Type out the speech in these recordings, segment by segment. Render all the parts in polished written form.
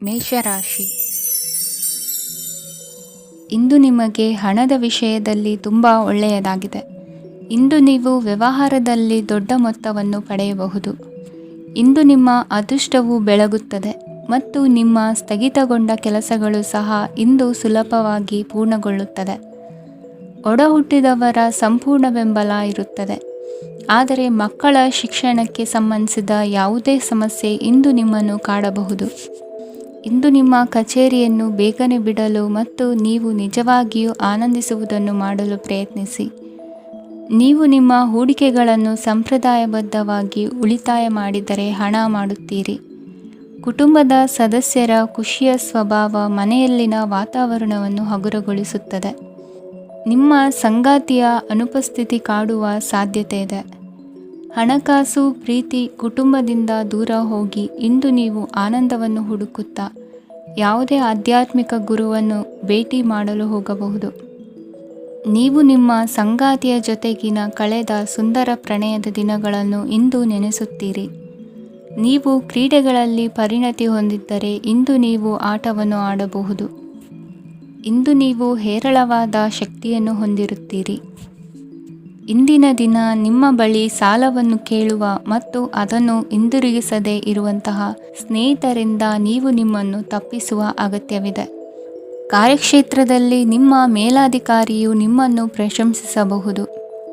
ಮೇಷರಾಶಿ. ಇಂದು ನಿಮಗೆ ಹಣದ ವಿಷಯದಲ್ಲಿ ತುಂಬ ಒಳ್ಳೆಯದಾಗಿದೆ. ಇಂದು ನೀವು ವ್ಯವಹಾರದಲ್ಲಿ ದೊಡ್ಡ ಮೊತ್ತವನ್ನು ಪಡೆಯಬಹುದು. ಇಂದು ನಿಮ್ಮ ಅದೃಷ್ಟವು ಬೆಳಗುತ್ತದೆ ಮತ್ತು ನಿಮ್ಮ ಸ್ಥಗಿತಗೊಂಡ ಕೆಲಸಗಳು ಸಹ ಇಂದು ಸುಲಭವಾಗಿ ಪೂರ್ಣಗೊಳ್ಳುತ್ತದೆ. ಒಡಹುಟ್ಟಿದವರ ಸಂಪೂರ್ಣ ಬೆಂಬಲ ಇರುತ್ತದೆ. ಆದರೆ ಮಕ್ಕಳ ಶಿಕ್ಷಣಕ್ಕೆ ಸಂಬಂಧಿಸಿದ ಯಾವುದೇ ಸಮಸ್ಯೆ ಇಂದು ನಿಮ್ಮನ್ನು ಕಾಡಬಹುದು. ಇಂದು ನಿಮ್ಮ ಕಚೇರಿಯನ್ನು ಬೇಗನೆ ಬಿಡಲು ಮತ್ತು ನೀವು ನಿಜವಾಗಿಯೂ ಆನಂದಿಸುವುದನ್ನು ಮಾಡಲು ಪ್ರಯತ್ನಿಸಿ. ನೀವು ನಿಮ್ಮ ಹೂಡಿಕೆಗಳನ್ನು ಸಂಪ್ರದಾಯಬದ್ಧವಾಗಿ ಉಳಿತಾಯ ಮಾಡಿದರೆ ಹಣ ಮಾಡುತ್ತೀರಿ. ಕುಟುಂಬದ ಸದಸ್ಯರ ಖುಷಿಯ ಸ್ವಭಾವ ಮನೆಯಲ್ಲಿನ ವಾತಾವರಣವನ್ನು ಹಗುರಗೊಳಿಸುತ್ತದೆ. ನಿಮ್ಮ ಸಂಗಾತಿಯ ಅನುಪಸ್ಥಿತಿ ಕಾಡುವ ಸಾಧ್ಯತೆ ಇದೆ. ಹಣಕಾಸು, ಪ್ರೀತಿ, ಕುಟುಂಬದಿಂದ ದೂರ ಹೋಗಿ ಇಂದು ನೀವು ಆನಂದವನ್ನು ಹುಡುಕುತ್ತಾ ಯಾವುದೇ ಆಧ್ಯಾತ್ಮಿಕ ಗುರುವನ್ನು ಭೇಟಿ ಮಾಡಲು ಹೋಗಬಹುದು. ನೀವು ನಿಮ್ಮ ಸಂಗಾತಿಯ ಜೊತೆಗಿನ ಕಳೆದ ಸುಂದರ ಪ್ರಣಯದ ದಿನಗಳನ್ನು ಇಂದು ನೆನೆಸುತ್ತೀರಿ. ನೀವು ಕ್ರೀಡೆಗಳಲ್ಲಿ ಪರಿಣತಿ ಹೊಂದಿದ್ದರೆ ಇಂದು ನೀವು ಆಟವನ್ನು ಆಡಬಹುದು. ಇಂದು ನೀವು ಹೇರಳವಾದ ಶಕ್ತಿಯನ್ನು ಹೊಂದಿರುತ್ತೀರಿ. ಇಂದಿನ ದಿನ ನಿಮ್ಮ ಬಳಿ ಸಾಲವನ್ನು ಕೇಳುವ ಮತ್ತು ಅದನ್ನು ಹಿಂದಿರುಗಿಸದೇ ಇರುವಂತಹ ಸ್ನೇಹಿತರಿಂದ ನೀವು ನಿಮ್ಮನ್ನು ತಪ್ಪಿಸುವ ಅಗತ್ಯವಿದೆ. ಕಾರ್ಯಕ್ಷೇತ್ರದಲ್ಲಿ ನಿಮ್ಮ ಮೇಲಾಧಿಕಾರಿಯು ನಿಮ್ಮನ್ನು ಪ್ರಶಂಸಿಸಬಹುದು.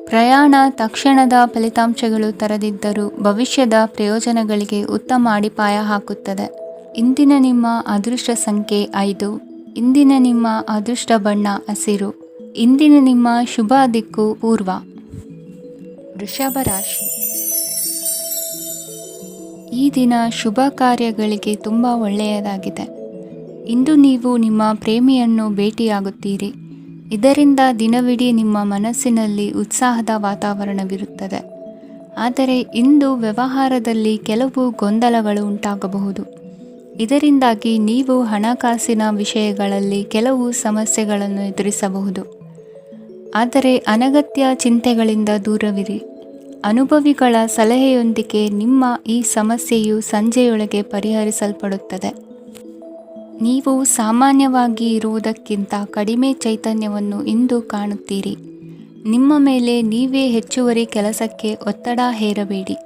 ಪ್ರಯಾಣ ತಕ್ಷಣದ ಫಲಿತಾಂಶಗಳು ತರದಿದ್ದರೂ ಭವಿಷ್ಯದ ಪ್ರಯೋಜನಗಳಿಗೆ ಉತ್ತಮ ಅಡಿಪಾಯ ಹಾಕುತ್ತದೆ. ಇಂದಿನ ನಿಮ್ಮ ಅದೃಷ್ಟ ಸಂಖ್ಯೆ 5. ಇಂದಿನ ನಿಮ್ಮ ಅದೃಷ್ಟ ಬಣ್ಣ ಹಸಿರು. ಇಂದಿನ ನಿಮ್ಮ ಶುಭ ದಿಕ್ಕು ಪೂರ್ವ. ವೃಷಭ ರಾಶಿ. ಈ ದಿನ ಶುಭ ಕಾರ್ಯಗಳಿಗೆ ತುಂಬ ಒಳ್ಳೆಯದಾಗಿದೆ. ಇಂದು ನೀವು ನಿಮ್ಮ ಪ್ರೇಮಿಯನ್ನು ಭೇಟಿಯಾಗುತ್ತೀರಿ. ಇದರಿಂದ ದಿನವಿಡೀ ನಿಮ್ಮ ಮನಸ್ಸಿನಲ್ಲಿ ಉತ್ಸಾಹದ ವಾತಾವರಣವಿರುತ್ತದೆ. ಆದರೆ ಇಂದು ವ್ಯವಹಾರದಲ್ಲಿ ಕೆಲವು ಗೊಂದಲಗಳು ಉಂಟಾಗಬಹುದು. ಇದರಿಂದಾಗಿ ನೀವು ಹಣಕಾಸಿನ ವಿಷಯಗಳಲ್ಲಿ ಕೆಲವು ಸಮಸ್ಯೆಗಳನ್ನು ಎದುರಿಸಬಹುದು. ಆದರೆ ಅನಗತ್ಯ ಚಿಂತೆಗಳಿಂದ ದೂರವಿರಿ. ಅನುಭವಿಗಳ ಸಲಹೆಯೊಂದಿಗೆ ನಿಮ್ಮ ಈ ಸಮಸ್ಯೆಯು ಸಂಜೆಯೊಳಗೆ ಪರಿಹರಿಸಲ್ಪಡುತ್ತದೆ. ನೀವು ಸಾಮಾನ್ಯವಾಗಿ ಇರುವುದಕ್ಕಿಂತ ಕಡಿಮೆ ಚೈತನ್ಯವನ್ನು ಇಂದು ಕಾಣುತ್ತೀರಿ. ನಿಮ್ಮ ಮೇಲೆ ನೀವೇ ಹೆಚ್ಚುವರಿ ಕೆಲಸಕ್ಕೆ ಒತ್ತಡ ಹೇರಬೇಡಿ.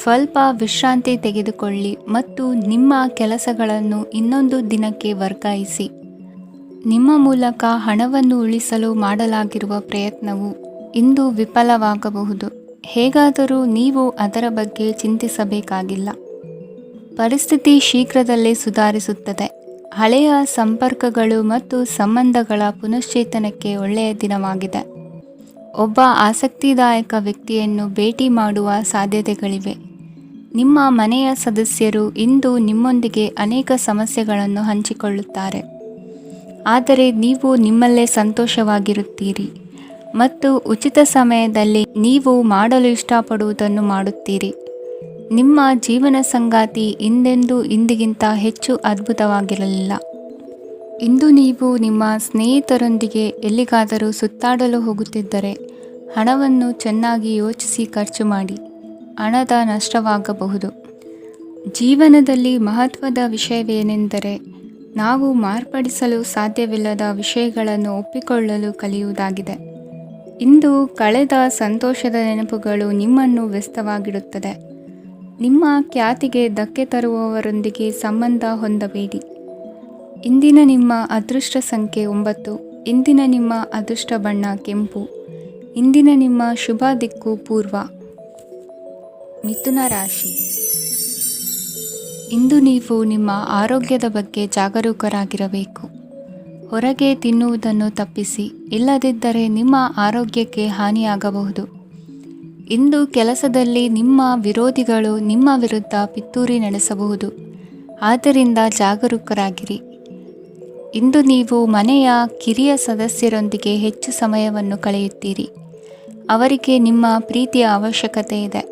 ಸ್ವಲ್ಪ ವಿಶ್ರಾಂತಿ ತೆಗೆದುಕೊಳ್ಳಿ ಮತ್ತು ನಿಮ್ಮ ಕೆಲಸಗಳನ್ನು ಇನ್ನೊಂದು ದಿನಕ್ಕೆ ವರ್ಗಾಯಿಸಿ. ನಿಮ್ಮ ಮೂಲಕ ಹಣವನ್ನು ಉಳಿಸಲು ಮಾಡಲಾಗಿರುವ ಪ್ರಯತ್ನವು ಇಂದು ವಿಫಲವಾಗಬಹುದು. ಹೇಗಾದರೂ ನೀವು ಅದರ ಬಗ್ಗೆ ಚಿಂತಿಸಬೇಕಾಗಿಲ್ಲ. ಪರಿಸ್ಥಿತಿ ಶೀಘ್ರದಲ್ಲೇ ಸುಧಾರಿಸುತ್ತದೆ. ಹಳೆಯ ಸಂಪರ್ಕಗಳು ಮತ್ತು ಸಂಬಂಧಗಳ ಪುನಶ್ಚೇತನಕ್ಕೆ ಒಳ್ಳೆಯ ದಿನವಾಗಿದೆ. ಒಬ್ಬ ಆಸಕ್ತಿದಾಯಕ ವ್ಯಕ್ತಿಯನ್ನು ಭೇಟಿ ಮಾಡುವ ಸಾಧ್ಯತೆಗಳಿವೆ. ನಿಮ್ಮ ಮನೆಯ ಸದಸ್ಯರು ಇಂದು ನಿಮ್ಮೊಂದಿಗೆ ಅನೇಕ ಸಮಸ್ಯೆಗಳನ್ನು ಹಂಚಿಕೊಳ್ಳುತ್ತಾರೆ. ಆದರೆ ನೀವು ನಿಮ್ಮಲ್ಲೇ ಸಂತೋಷವಾಗಿರುತ್ತೀರಿ ಮತ್ತು ಉಚಿತ ಸಮಯದಲ್ಲಿ ನೀವು ಮಾಡಲು ಇಷ್ಟಪಡುವುದನ್ನು ಮಾಡುತ್ತೀರಿ. ನಿಮ್ಮ ಜೀವನ ಸಂಗಾತಿ ಇಂದೆಂದೂ ಇಂದಿಗಿಂತ ಹೆಚ್ಚು ಅದ್ಭುತವಾಗಿರಲಿಲ್ಲ. ಇಂದು ನೀವು ನಿಮ್ಮ ಸ್ನೇಹಿತರೊಂದಿಗೆ ಎಲ್ಲಿಗಾದರೂ ಸುತ್ತಾಡಲು ಹೋಗುತ್ತಿದ್ದರೆ ಹಣವನ್ನು ಚೆನ್ನಾಗಿ ಯೋಚಿಸಿ ಖರ್ಚು ಮಾಡಿ. ಹಣದ ನಷ್ಟವಾಗಬಹುದು. ಜೀವನದಲ್ಲಿ ಮಹತ್ವದ ವಿಷಯವೇನೆಂದರೆ ನಾವು ಮಾರ್ಪಡಿಸಲು ಸಾಧ್ಯವಿಲ್ಲದ ವಿಷಯಗಳನ್ನು ಒಪ್ಪಿಕೊಳ್ಳಲು ಕಲಿಯುವುದಾಗಿದೆ. ಇಂದು ಕಳೆದ ಸಂತೋಷದ ನೆನಪುಗಳು ನಿಮ್ಮನ್ನು ವ್ಯಸ್ತವಾಗಿಡುತ್ತದೆ. ನಿಮ್ಮ ಖ್ಯಾತಿಗೆ ಧಕ್ಕೆ ತರುವವರೊಂದಿಗೆ ಸಂಬಂಧ ಹೊಂದಬೇಡಿ. ಇಂದಿನ ನಿಮ್ಮ ಅದೃಷ್ಟ ಸಂಖ್ಯೆ 9. ಇಂದಿನ ನಿಮ್ಮ ಅದೃಷ್ಟ ಬಣ್ಣ ಕೆಂಪು. ಇಂದಿನ ನಿಮ್ಮ ಶುಭ ದಿಕ್ಕು ಪೂರ್ವ. ಮಿಥುನ ರಾಶಿ. ಇಂದು ನೀವು ನಿಮ್ಮ ಆರೋಗ್ಯದ ಬಗ್ಗೆ ಜಾಗರೂಕರಾಗಿರಬೇಕು. ಹೊರಗೆ ತಿನ್ನುವುದನ್ನು ತಪ್ಪಿಸಿ, ಇಲ್ಲದಿದ್ದರೆ ನಿಮ್ಮ ಆರೋಗ್ಯಕ್ಕೆ ಹಾನಿಯಾಗಬಹುದು. ಇಂದು ಕೆಲಸದಲ್ಲಿ ನಿಮ್ಮ ವಿರೋಧಿಗಳು ನಿಮ್ಮ ವಿರುದ್ಧ ಪಿತೂರಿ ನಡೆಸಬಹುದು. ಆದ್ದರಿಂದ ಜಾಗರೂಕರಾಗಿರಿ. ಇಂದು ನೀವು ಮನೆಯ ಕಿರಿಯ ಸದಸ್ಯರೊಂದಿಗೆ ಹೆಚ್ಚು ಸಮಯವನ್ನು ಕಳೆಯುತ್ತೀರಿ. ಅವರಿಗೆ ನಿಮ್ಮ ಪ್ರೀತಿಯ ಅವಶ್ಯಕತೆ ಇದೆ.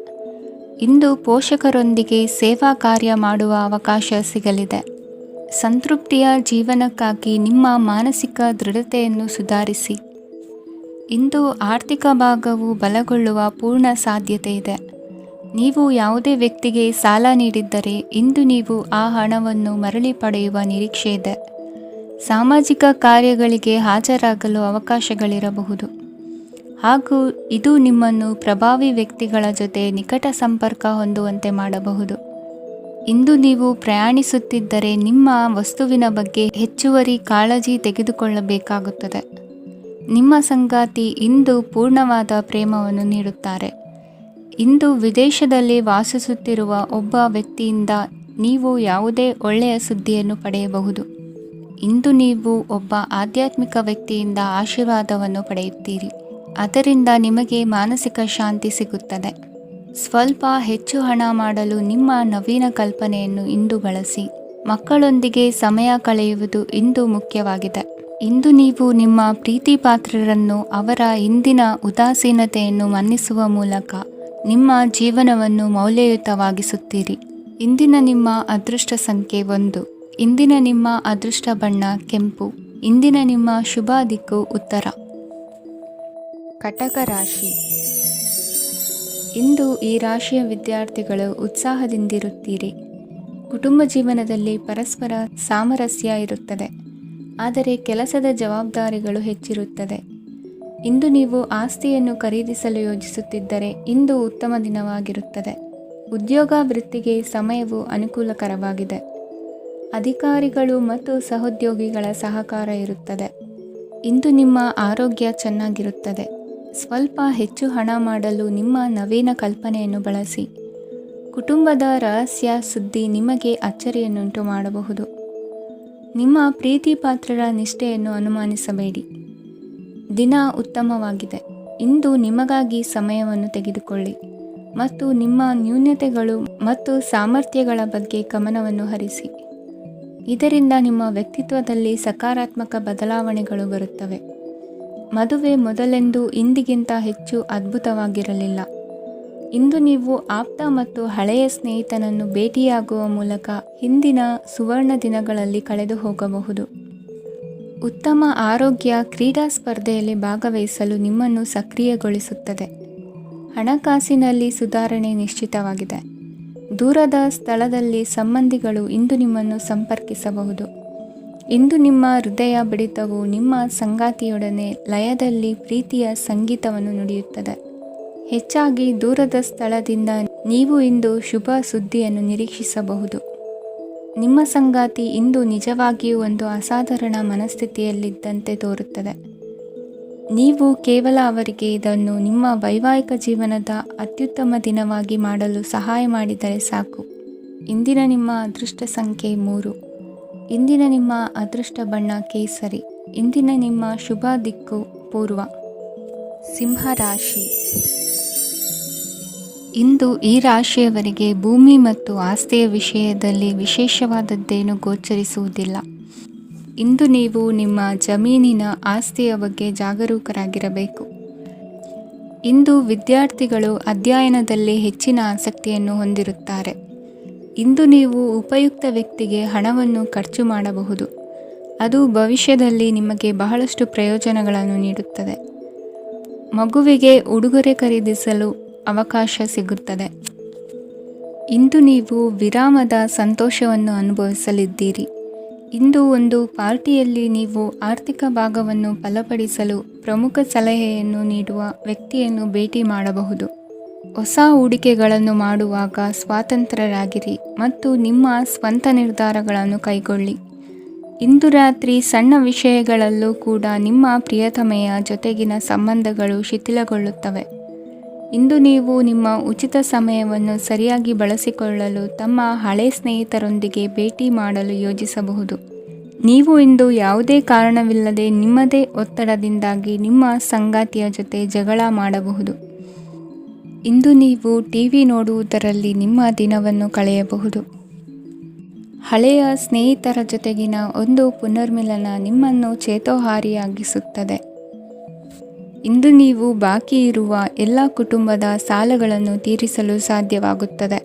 ಇಂದು ಪೋಷಕರೊಂದಿಗೆ ಸೇವಾ ಕಾರ್ಯ ಮಾಡುವ ಅವಕಾಶ ಸಿಗಲಿದೆ. ಸಂತೃಪ್ತಿಯ ಜೀವನಕ್ಕಾಗಿ ನಿಮ್ಮ ಮಾನಸಿಕ ದೃಢತೆಯನ್ನು ಸುಧಾರಿಸಿ. ಇಂದು ಆರ್ಥಿಕ ಭಾಗವು ಬಲಗೊಳ್ಳುವ ಪೂರ್ಣ ಸಾಧ್ಯತೆ ಇದೆ. ನೀವು ಯಾವುದೇ ವ್ಯಕ್ತಿಗೆ ಸಾಲ ನೀಡಿದ್ದರೆ ಇಂದು ನೀವು ಆ ಹಣವನ್ನು ಮರಳಿ ಪಡೆಯುವ ನಿರೀಕ್ಷೆ ಇದೆ. ಸಾಮಾಜಿಕ ಕಾರ್ಯಗಳಿಗೆ ಹಾಜರಾಗಲು ಅವಕಾಶಗಳಿರಬಹುದು ಹಾಗೂ ಇದು ನಿಮ್ಮನ್ನು ಪ್ರಭಾವಿ ವ್ಯಕ್ತಿಗಳ ಜೊತೆ ನಿಕಟ ಸಂಪರ್ಕ ಹೊಂದುವಂತೆ ಮಾಡಬಹುದು. ಇಂದು ನೀವು ಪ್ರಯಾಣಿಸುತ್ತಿದ್ದರೆ ನಿಮ್ಮ ವಸ್ತುವಿನ ಬಗ್ಗೆ ಹೆಚ್ಚುವರಿ ಕಾಳಜಿ ತೆಗೆದುಕೊಳ್ಳಬೇಕಾಗುತ್ತದೆ. ನಿಮ್ಮ ಸಂಗಾತಿ ಇಂದು ಪೂರ್ಣವಾದ ಪ್ರೇಮವನ್ನು ನೀಡುತ್ತಾರೆ. ಇಂದು ವಿದೇಶದಲ್ಲಿ ವಾಸಿಸುತ್ತಿರುವ ಒಬ್ಬ ವ್ಯಕ್ತಿಯಿಂದ ನೀವು ಯಾವುದೇ ಒಳ್ಳೆಯ ಸುದ್ದಿಯನ್ನು ಪಡೆಯಬಹುದು. ಇಂದು ನೀವು ಒಬ್ಬ ಆಧ್ಯಾತ್ಮಿಕ ವ್ಯಕ್ತಿಯಿಂದ ಆಶೀರ್ವಾದವನ್ನು ಪಡೆಯುತ್ತೀರಿ. ಅದರಿಂದ ನಿಮಗೆ ಮಾನಸಿಕ ಶಾಂತಿ ಸಿಗುತ್ತದೆ. ಸ್ವಲ್ಪ ಹೆಚ್ಚು ಹಣ ಮಾಡಲು ನಿಮ್ಮ ನವೀನ ಕಲ್ಪನೆಯನ್ನು ಇಂದು ಬಳಸಿ. ಮಕ್ಕಳೊಂದಿಗೆ ಸಮಯ ಕಳೆಯುವುದು ಇಂದು ಮುಖ್ಯವಾಗಿದೆ. ಇಂದು ನೀವು ನಿಮ್ಮ ಪ್ರೀತಿ ಪಾತ್ರರನ್ನು ಅವರ ಇಂದಿನ ಉದಾಸೀನತೆಯನ್ನು ಮನ್ನಿಸುವ ಮೂಲಕ ನಿಮ್ಮ ಜೀವನವನ್ನು ಮೌಲ್ಯಯುತವಾಗಿಸುತ್ತೀರಿ. ಇಂದಿನ ನಿಮ್ಮ ಅದೃಷ್ಟ ಸಂಖ್ಯೆ 1. ಇಂದಿನ ನಿಮ್ಮ ಅದೃಷ್ಟ ಬಣ್ಣ ಕೆಂಪು. ಇಂದಿನ ನಿಮ್ಮ ಶುಭ ದಿಕ್ಕು ಉತ್ತರ. ಕಟಕ ರಾಶಿ. ಇಂದು ಈ ರಾಶಿಯ ವಿದ್ಯಾರ್ಥಿಗಳು ಉತ್ಸಾಹದಿಂದಿರುತ್ತೀರಿ. ಕುಟುಂಬ ಜೀವನದಲ್ಲಿ ಪರಸ್ಪರ ಸಾಮರಸ್ಯ ಇರುತ್ತದೆ, ಆದರೆ ಕೆಲಸದ ಜವಾಬ್ದಾರಿಗಳು ಹೆಚ್ಚಿರುತ್ತದೆ. ಇಂದು ನೀವು ಆಸ್ತಿಯನ್ನು ಖರೀದಿಸಲು ಯೋಜಿಸುತ್ತಿದ್ದರೆ ಇಂದು ಉತ್ತಮ ದಿನವಾಗಿರುತ್ತದೆ. ಉದ್ಯೋಗ ವೃತ್ತಿಗೆ ಸಮಯವು ಅನುಕೂಲಕರವಾಗಿದೆ. ಅಧಿಕಾರಿಗಳು ಮತ್ತು ಸಹೋದ್ಯೋಗಿಗಳ ಸಹಕಾರ ಇರುತ್ತದೆ. ಇಂದು ನಿಮ್ಮ ಆರೋಗ್ಯ ಚೆನ್ನಾಗಿರುತ್ತದೆ. ಸ್ವಲ್ಪ ಹೆಚ್ಚು ಹಣ ಮಾಡಲು ನಿಮ್ಮ ನವೀನ ಕಲ್ಪನೆಯನ್ನು ಬಳಸಿ. ಕುಟುಂಬದ ರಹಸ್ಯ ಸುದ್ದಿ ನಿಮಗೆ ಅಚ್ಚರಿಯನ್ನುಂಟು ಮಾಡಬಹುದು. ನಿಮ್ಮ ಪ್ರೀತಿ ಪಾತ್ರರ ನಿಷ್ಠೆಯನ್ನು ಅನುಮಾನಿಸಬೇಡಿ. ದಿನ ಉತ್ತಮವಾಗಿದೆ. ಇಂದು ನಿಮಗಾಗಿ ಸಮಯವನ್ನು ತೆಗೆದುಕೊಳ್ಳಿ ಮತ್ತು ನಿಮ್ಮ ನ್ಯೂನತೆಗಳು ಮತ್ತು ಸಾಮರ್ಥ್ಯಗಳ ಬಗ್ಗೆ ಗಮನವನ್ನು ಹರಿಸಿ. ಇದರಿಂದ ನಿಮ್ಮ ವ್ಯಕ್ತಿತ್ವದಲ್ಲಿ ಸಕಾರಾತ್ಮಕ ಬದಲಾವಣೆಗಳು ಬರುತ್ತವೆ. ಮದುವೆ ಮೊದಲೆಂದು ಇಂದಿಗಿಂತ ಹೆಚ್ಚು ಅದ್ಭುತವಾಗಿರಲಿಲ್ಲ. ಇಂದು ನೀವು ಆಪ್ತ ಮತ್ತು ಹಳೆಯ ಸ್ನೇಹಿತನನ್ನು ಭೇಟಿಯಾಗುವ ಮೂಲಕ ಹಿಂದಿನ ಸುವರ್ಣ ದಿನಗಳಲ್ಲಿ ಕಳೆದು ಹೋಗಬಹುದು. ಉತ್ತಮ ಆರೋಗ್ಯ ಕ್ರೀಡಾ ಸ್ಪರ್ಧೆಯಲ್ಲಿ ಭಾಗವಹಿಸಲು ನಿಮ್ಮನ್ನು ಸಕ್ರಿಯಗೊಳಿಸುತ್ತದೆ. ಹಣಕಾಸಿನಲ್ಲಿ ಸುಧಾರಣೆ ನಿಶ್ಚಿತವಾಗಿದೆ. ದೂರದ ಸ್ಥಳದಲ್ಲಿ ಸಂಬಂಧಿಗಳು ಇಂದು ನಿಮ್ಮನ್ನು ಸಂಪರ್ಕಿಸಬಹುದು. ಇಂದು ನಿಮ್ಮ ಹೃದಯ ಬಡಿತವು ನಿಮ್ಮ ಸಂಗಾತಿಯೊಡನೆ ಲಯದಲ್ಲಿ ಪ್ರೀತಿಯ ಸಂಗೀತವನ್ನು ನುಡಿಯುತ್ತದೆ. ಹೆಚ್ಚಾಗಿ ದೂರದ ಸ್ಥಳದಿಂದ ನೀವು ಇಂದು ಶುಭ ಸುದ್ದಿಯನ್ನು ನಿರೀಕ್ಷಿಸಬಹುದು. ನಿಮ್ಮ ಸಂಗಾತಿ ಇಂದು ನಿಜವಾಗಿಯೂ ಒಂದು ಅಸಾಧಾರಣ ಮನಸ್ಥಿತಿಯಲ್ಲಿದ್ದಂತೆ ತೋರುತ್ತದೆ. ನೀವು ಕೇವಲ ಅವರಿಗೆ ಇದನ್ನು ನಿಮ್ಮ ವೈವಾಹಿಕ ಜೀವನದ ಅತ್ಯುತ್ತಮ ದಿನವಾಗಿ ಮಾಡಲು ಸಹಾಯ ಮಾಡಿದರೆ ಸಾಕು. ಇಂದಿನ ನಿಮ್ಮ ಅದೃಷ್ಟ ಸಂಖ್ಯೆ 3. ಇಂದಿನ ನಿಮ್ಮ ಅದೃಷ್ಟ ಬಣ್ಣ ಕೇಸರಿ. ಇಂದಿನ ನಿಮ್ಮ ಶುಭ ದಿಕ್ಕು ಪೂರ್ವ. ಸಿಂಹ ರಾಶಿ. ಇಂದು ಈ ರಾಶಿಯವರಿಗೆ ಭೂಮಿ ಮತ್ತು ಆಸ್ತಿಯ ವಿಷಯದಲ್ಲಿ ವಿಶೇಷವಾದದ್ದೇನು ಗೋಚರಿಸುವುದಿಲ್ಲ. ಇಂದು ನೀವು ನಿಮ್ಮ ಜಮೀನಿನ ಆಸ್ತಿಯ ಬಗ್ಗೆ ಜಾಗರೂಕರಾಗಿರಬೇಕು. ಇಂದು ವಿದ್ಯಾರ್ಥಿಗಳು ಅಧ್ಯಯನದಲ್ಲಿ ಹೆಚ್ಚಿನ ಆಸಕ್ತಿಯನ್ನು ಹೊಂದಿರುತ್ತಾರೆ. ಇಂದು ನೀವು ಉಪಯುಕ್ತ ವ್ಯಕ್ತಿಗೆ ಹಣವನ್ನು ಖರ್ಚು ಮಾಡಬಹುದು. ಅದು ಭವಿಷ್ಯದಲ್ಲಿ ನಿಮಗೆ ಬಹಳಷ್ಟು ಪ್ರಯೋಜನಗಳನ್ನು ನೀಡುತ್ತದೆ. ಮಗುವಿಗೆ ಉಡುಗೊರೆ ಖರೀದಿಸಲು ಅವಕಾಶ ಸಿಗುತ್ತದೆ. ಇಂದು ನೀವು ವಿರಾಮದ ಸಂತೋಷವನ್ನು ಅನುಭವಿಸಲಿದ್ದೀರಿ. ಇಂದು ಒಂದು ಪಾರ್ಟಿಯಲ್ಲಿ ನೀವು ಆರ್ಥಿಕ ಭಾಗವನ್ನು ಬಲಪಡಿಸಲು ಪ್ರಮುಖ ಸಲಹೆಯನ್ನು ನೀಡುವ ವ್ಯಕ್ತಿಯನ್ನು ಭೇಟಿ ಮಾಡಬಹುದು. ಹೊಸ ಹೂಡಿಕೆಗಳನ್ನು ಮಾಡುವಾಗ ಸ್ವಾತಂತ್ರ್ಯರಾಗಿರಿ ಮತ್ತು ನಿಮ್ಮ ಸ್ವಂತ ನಿರ್ಧಾರಗಳನ್ನು ಕೈಗೊಳ್ಳಿ. ಇಂದು ರಾತ್ರಿ ಸಣ್ಣ ವಿಷಯಗಳಲ್ಲೂ ಕೂಡ ನಿಮ್ಮ ಪ್ರಿಯತಮೆಯ ಜೊತೆಗಿನ ಸಂಬಂಧಗಳು ಶಿಥಿಲಗೊಳ್ಳುತ್ತವೆ. ಇಂದು ನೀವು ನಿಮ್ಮ ಉಚಿತ ಸಮಯವನ್ನು ಸರಿಯಾಗಿ ಬಳಸಿಕೊಳ್ಳಲು ತಮ್ಮ ಹಳೆ ಸ್ನೇಹಿತರೊಂದಿಗೆ ಭೇಟಿ ಮಾಡಲು ಯೋಜಿಸಬಹುದು. ನೀವು ಇಂದು ಯಾವುದೇ ಕಾರಣವಿಲ್ಲದೆ ನಿಮ್ಮದೇ ಒತ್ತಡದಿಂದಾಗಿ ನಿಮ್ಮ ಸಂಗಾತಿಯ ಜೊತೆ ಜಗಳ ಮಾಡಬಹುದು. ಇಂದು ನೀವು ಟಿವಿ ನೋಡುವುದರಲ್ಲಿ ನಿಮ್ಮ ದಿನವನ್ನು ಕಳೆಯಬಹುದು. ಹಳೆಯ ಸ್ನೇಹಿತರ ಜೊತೆಗಿನ ಒಂದು ಪುನರ್ಮಿಲನ ನಿಮ್ಮನ್ನು ಚೇತೋಹಾರಿಯಾಗಿಸುತ್ತದೆ. ಇಂದು ನೀವು ಬಾಕಿ ಇರುವ ಎಲ್ಲ ಕುಟುಂಬದ ಸಾಲಗಳನ್ನು ತೀರಿಸಲು ಸಾಧ್ಯವಾಗುತ್ತದೆ.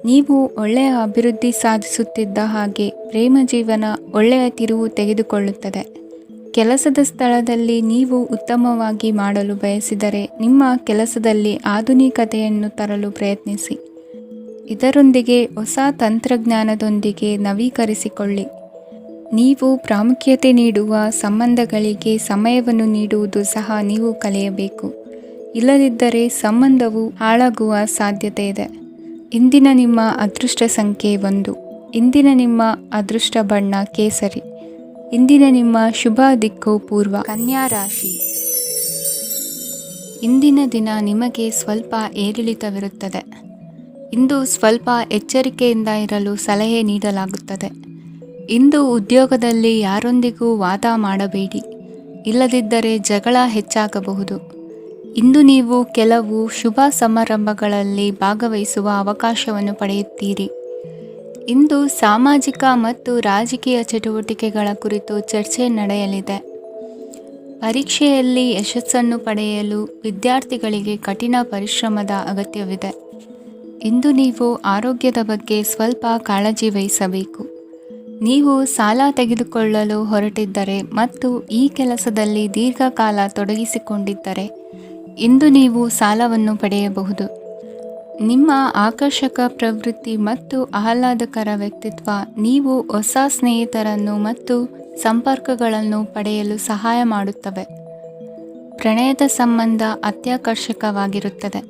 ನೀವು ಒಳ್ಳೆಯ ಅಭಿವೃದ್ಧಿ ಸಾಧಿಸುತ್ತಿದ್ದ ಹಾಗೆ ಪ್ರೇಮ ಜೀವನ ಒಳ್ಳೆಯ ತಿರುವು ತೆಗೆದುಕೊಳ್ಳುತ್ತದೆ. ಕೆಲಸದ ಸ್ಥಳದಲ್ಲಿ ನೀವು ಉತ್ತಮವಾಗಿ ಮಾಡಲು ಬಯಸಿದರೆ ನಿಮ್ಮ ಕೆಲಸದಲ್ಲಿ ಆಧುನಿಕತೆಯನ್ನು ತರಲು ಪ್ರಯತ್ನಿಸಿ. ಇದರೊಂದಿಗೆ ಹೊಸ ತಂತ್ರಜ್ಞಾನದೊಂದಿಗೆ ನವೀಕರಿಸಿಕೊಳ್ಳಿ. ನೀವು ಪ್ರಾಮುಖ್ಯತೆ ನೀಡುವ ಸಂಬಂಧಗಳಿಗೆ ಸಮಯವನ್ನು ನೀಡುವುದು ಸಹ ನೀವು ಕಲಿಯಬೇಕು. ಇಲ್ಲದಿದ್ದರೆ ಸಂಬಂಧವು ಹಾಳಾಗುವ ಸಾಧ್ಯತೆ ಇದೆ. ಇಂದಿನ ನಿಮ್ಮ ಅದೃಷ್ಟ ಸಂಖ್ಯೆ 1. ಇಂದಿನ ನಿಮ್ಮ ಅದೃಷ್ಟ ಬಣ್ಣ ಕೇಸರಿ. ಇಂದಿನ ನಿಮ್ಮ ಶುಭ ದಿಕ್ಕು ಪೂರ್ವ. ಕನ್ಯಾ ರಾಶಿ. ಇಂದಿನ ದಿನ ನಿಮಗೆ ಸ್ವಲ್ಪ ಏರಿಳಿತವಿರುತ್ತದೆ. ಇಂದು ಸ್ವಲ್ಪ ಎಚ್ಚರಿಕೆಯಿಂದ ಇರಲು ಸಲಹೆ ನೀಡಲಾಗುತ್ತದೆ. ಇಂದು ಉದ್ಯೋಗದಲ್ಲಿ ಯಾರೊಂದಿಗೂ ವಾದ ಮಾಡಬೇಡಿ, ಇಲ್ಲದಿದ್ದರೆ ಜಗಳ ಹೆಚ್ಚಾಗಬಹುದು. ಇಂದು ನೀವು ಕೆಲವು ಶುಭ ಸಮಾರಂಭಗಳಲ್ಲಿ ಭಾಗವಹಿಸುವ ಅವಕಾಶವನ್ನು ಪಡೆಯುತ್ತೀರಿ. ಇಂದು ಸಾಮಾಜಿಕ ಮತ್ತು ರಾಜಕೀಯ ಚಟುವಟಿಕೆಗಳ ಕುರಿತು ಚರ್ಚೆ ನಡೆಯಲಿದೆ. ಪರೀಕ್ಷೆಯಲ್ಲಿ ಯಶಸ್ಸನ್ನು ಪಡೆಯಲು ವಿದ್ಯಾರ್ಥಿಗಳಿಗೆ ಕಠಿಣ ಪರಿಶ್ರಮದ ಅಗತ್ಯವಿದೆ. ಇಂದು ನೀವು ಆರೋಗ್ಯದ ಬಗ್ಗೆ ಸ್ವಲ್ಪ ಕಾಳಜಿ ವಹಿಸಬೇಕು. ನೀವು ಸಾಲ ತೆಗೆದುಕೊಳ್ಳಲು ಹೊರಟಿದ್ದರೆ ಮತ್ತು ಈ ಕೆಲಸದಲ್ಲಿ ದೀರ್ಘಕಾಲ ತೊಡಗಿಸಿಕೊಂಡಿದ್ದರೆ ಇಂದು ನೀವು ಸಾಲವನ್ನು ಪಡೆಯಬಹುದು. ನಿಮ್ಮ ಆಕರ್ಷಕ ಪ್ರವೃತ್ತಿ ಮತ್ತು ಆಹ್ಲಾದಕರ ವ್ಯಕ್ತಿತ್ವ ನೀವು ಹೊಸ ಸ್ನೇಹಿತರನ್ನು ಮತ್ತು ಸಂಪರ್ಕಗಳನ್ನು ಪಡೆಯಲು ಸಹಾಯ ಮಾಡುತ್ತವೆ. ಪ್ರಣಯದ ಸಂಬಂಧ ಅತ್ಯಾಕರ್ಷಕವಾಗಿರುತ್ತದೆ.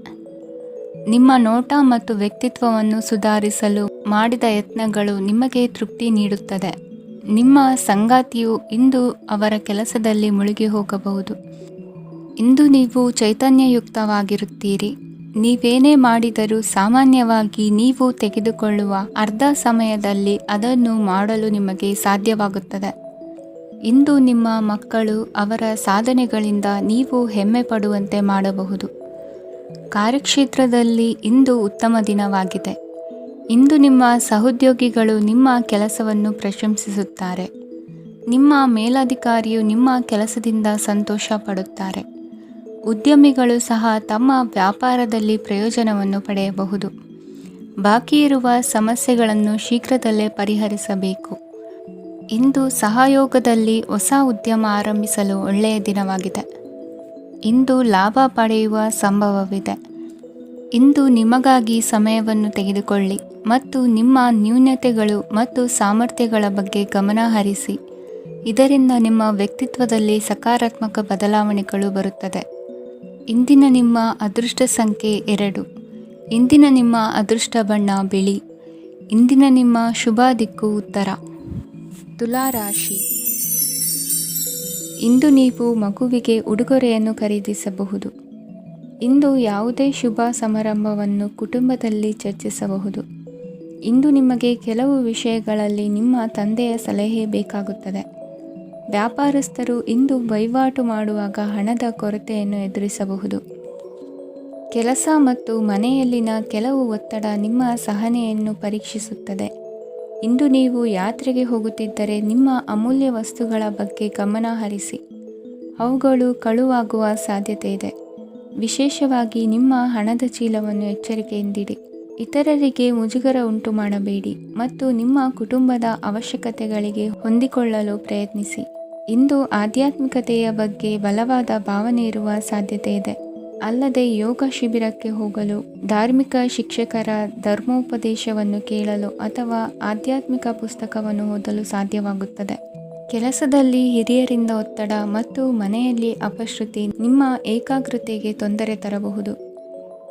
ನಿಮ್ಮ ನೋಟ ಮತ್ತು ವ್ಯಕ್ತಿತ್ವವನ್ನು ಸುಧಾರಿಸಲು ಮಾಡಿದ ಯತ್ನಗಳು ನಿಮಗೆ ತೃಪ್ತಿ ನೀಡುತ್ತದೆ. ನಿಮ್ಮ ಸಂಗಾತಿಯು ಇಂದು ಅವರ ಕೆಲಸದಲ್ಲಿ ಮುಳುಗಿ ಹೋಗಬಹುದು. ಇಂದು ನೀವು ಚೈತನ್ಯಯುಕ್ತವಾಗಿರುತ್ತೀರಿ. ನೀವೇನೇ ಮಾಡಿದರೂ ಸಾಮಾನ್ಯವಾಗಿ ನೀವು ತೆಗೆದುಕೊಳ್ಳುವ ಅರ್ಧ ಸಮಯದಲ್ಲಿ ಅದನ್ನು ಮಾಡಲು ನಿಮಗೆ ಸಾಧ್ಯವಾಗುತ್ತದೆ. ಇಂದು ನಿಮ್ಮ ಮಕ್ಕಳು ಅವರ ಸಾಧನೆಗಳಿಂದ ನೀವು ಹೆಮ್ಮೆ ಪಡುವಂತೆ ಮಾಡಬಹುದು. ಕಾರ್ಯಕ್ಷೇತ್ರದಲ್ಲಿ ಇಂದು ಉತ್ತಮ ದಿನವಾಗಿದೆ. ಇಂದು ನಿಮ್ಮ ಸಹೋದ್ಯೋಗಿಗಳು ನಿಮ್ಮ ಕೆಲಸವನ್ನು ಪ್ರಶಂಸಿಸುತ್ತಾರೆ. ನಿಮ್ಮ ಮೇಲಧಿಕಾರಿಯು ನಿಮ್ಮ ಕೆಲಸದಿಂದ ಸಂತೋಷ ಪಡುತ್ತಾರೆ. ಉದ್ಯಮಿಗಳು ಸಹ ತಮ್ಮ ವ್ಯಾಪಾರದಲ್ಲಿ ಪ್ರಯೋಜನವನ್ನು ಪಡೆಯಬಹುದು. ಬಾಕಿ ಇರುವ ಸಮಸ್ಯೆಗಳನ್ನು ಶೀಘ್ರದಲ್ಲೇ ಪರಿಹರಿಸಬೇಕು. ಇಂದು ಸಹಯೋಗದಲ್ಲಿ ಹೊಸ ಉದ್ಯಮ ಆರಂಭಿಸಲು ಒಳ್ಳೆಯ ದಿನವಾಗಿದೆ. ಇಂದು ಲಾಭ ಪಡೆಯುವ ಸಂಭವವಿದೆ. ಇಂದು ನಿಮಗಾಗಿ ಸಮಯವನ್ನು ತೆಗೆದುಕೊಳ್ಳಿ ಮತ್ತು ನಿಮ್ಮ ನ್ಯೂನತೆಗಳು ಮತ್ತು ಸಾಮರ್ಥ್ಯಗಳ ಬಗ್ಗೆ ಗಮನ ಹರಿಸಿ. ಇದರಿಂದ ನಿಮ್ಮ ವ್ಯಕ್ತಿತ್ವದಲ್ಲಿ ಸಕಾರಾತ್ಮಕ ಬದಲಾವಣೆಗಳು ಬರುತ್ತದೆ. ಇಂದಿನ ನಿಮ್ಮ ಅದೃಷ್ಟ ಸಂಖ್ಯೆ 2. ಇಂದಿನ ನಿಮ್ಮ ಅದೃಷ್ಟ ಬಣ್ಣ ಬಿಳಿ. ಇಂದಿನ ನಿಮ್ಮ ಶುಭ ದಿಕ್ಕು ಉತ್ತರ. ತುಲಾ ರಾಶಿ. ಇಂದು ನೀವು ಮಗುವಿಗೆ ಉಡುಗೊರೆಯನ್ನು ಖರೀದಿಸಬಹುದು. ಇಂದು ಯಾವುದೇ ಶುಭ ಸಮಾರಂಭವನ್ನು ಕುಟುಂಬದಲ್ಲಿ ಚರ್ಚಿಸಬಹುದು. ಇಂದು ನಿಮಗೆ ಕೆಲವು ವಿಷಯಗಳಲ್ಲಿ ನಿಮ್ಮ ತಂದೆಯ ಸಲಹೆ ಬೇಕಾಗುತ್ತದೆ. ವ್ಯಾಪಾರಸ್ಥರು ಇಂದು ವಹಿವಾಟು ಮಾಡುವಾಗ ಹಣದ ಕೊರತೆಯನ್ನು ಎದುರಿಸಬಹುದು. ಕೆಲಸ ಮತ್ತು ಮನೆಯಲ್ಲಿನ ಕೆಲವು ಒತ್ತಡ ನಿಮ್ಮ ಸಹನೆಯನ್ನು ಪರೀಕ್ಷಿಸುತ್ತದೆ. ಇಂದು ನೀವು ಯಾತ್ರೆಗೆ ಹೋಗುತ್ತಿದ್ದರೆ ನಿಮ್ಮ ಅಮೂಲ್ಯ ವಸ್ತುಗಳ ಬಗ್ಗೆ ಗಮನ ಹರಿಸಿ. ಅವುಗಳು ಕಳುವಾಗುವ ಸಾಧ್ಯತೆ ಇದೆ. ವಿಶೇಷವಾಗಿ ನಿಮ್ಮ ಹಣದ ಚೀಲವನ್ನು ಎಚ್ಚರಿಕೆಯಿಂದಿಡಿ. ಇತರರಿಗೆ ಮುಜುಗರ ಉಂಟು ಮಾಡಬೇಡಿ ಮತ್ತು ನಿಮ್ಮ ಕುಟುಂಬದ ಅವಶ್ಯಕತೆಗಳಿಗೆ ಹೊಂದಿಕೊಳ್ಳಲು ಪ್ರಯತ್ನಿಸಿ. ಇಂದು ಆಧ್ಯಾತ್ಮಿಕತೆಯ ಬಗ್ಗೆ ಬಲವಾದ ಭಾವನೆ ಇರುವ ಸಾಧ್ಯತೆ ಇದೆ. ಅಲ್ಲದೆ ಯೋಗ ಶಿಬಿರಕ್ಕೆ ಹೋಗಲು, ಧಾರ್ಮಿಕ ಶಿಕ್ಷಕರ ಧರ್ಮೋಪದೇಶವನ್ನು ಕೇಳಲು ಅಥವಾ ಆಧ್ಯಾತ್ಮಿಕ ಪುಸ್ತಕವನ್ನು ಓದಲು ಸಾಧ್ಯವಾಗುತ್ತದೆ. ಕೆಲಸದಲ್ಲಿ ಹಿರಿಯರಿಂದ ಒತ್ತಡ ಮತ್ತು ಮನೆಯಲ್ಲಿ ಅಪಶ್ರುತಿ ನಿಮ್ಮ ಏಕಾಗ್ರತೆಗೆ ತೊಂದರೆ ತರಬಹುದು.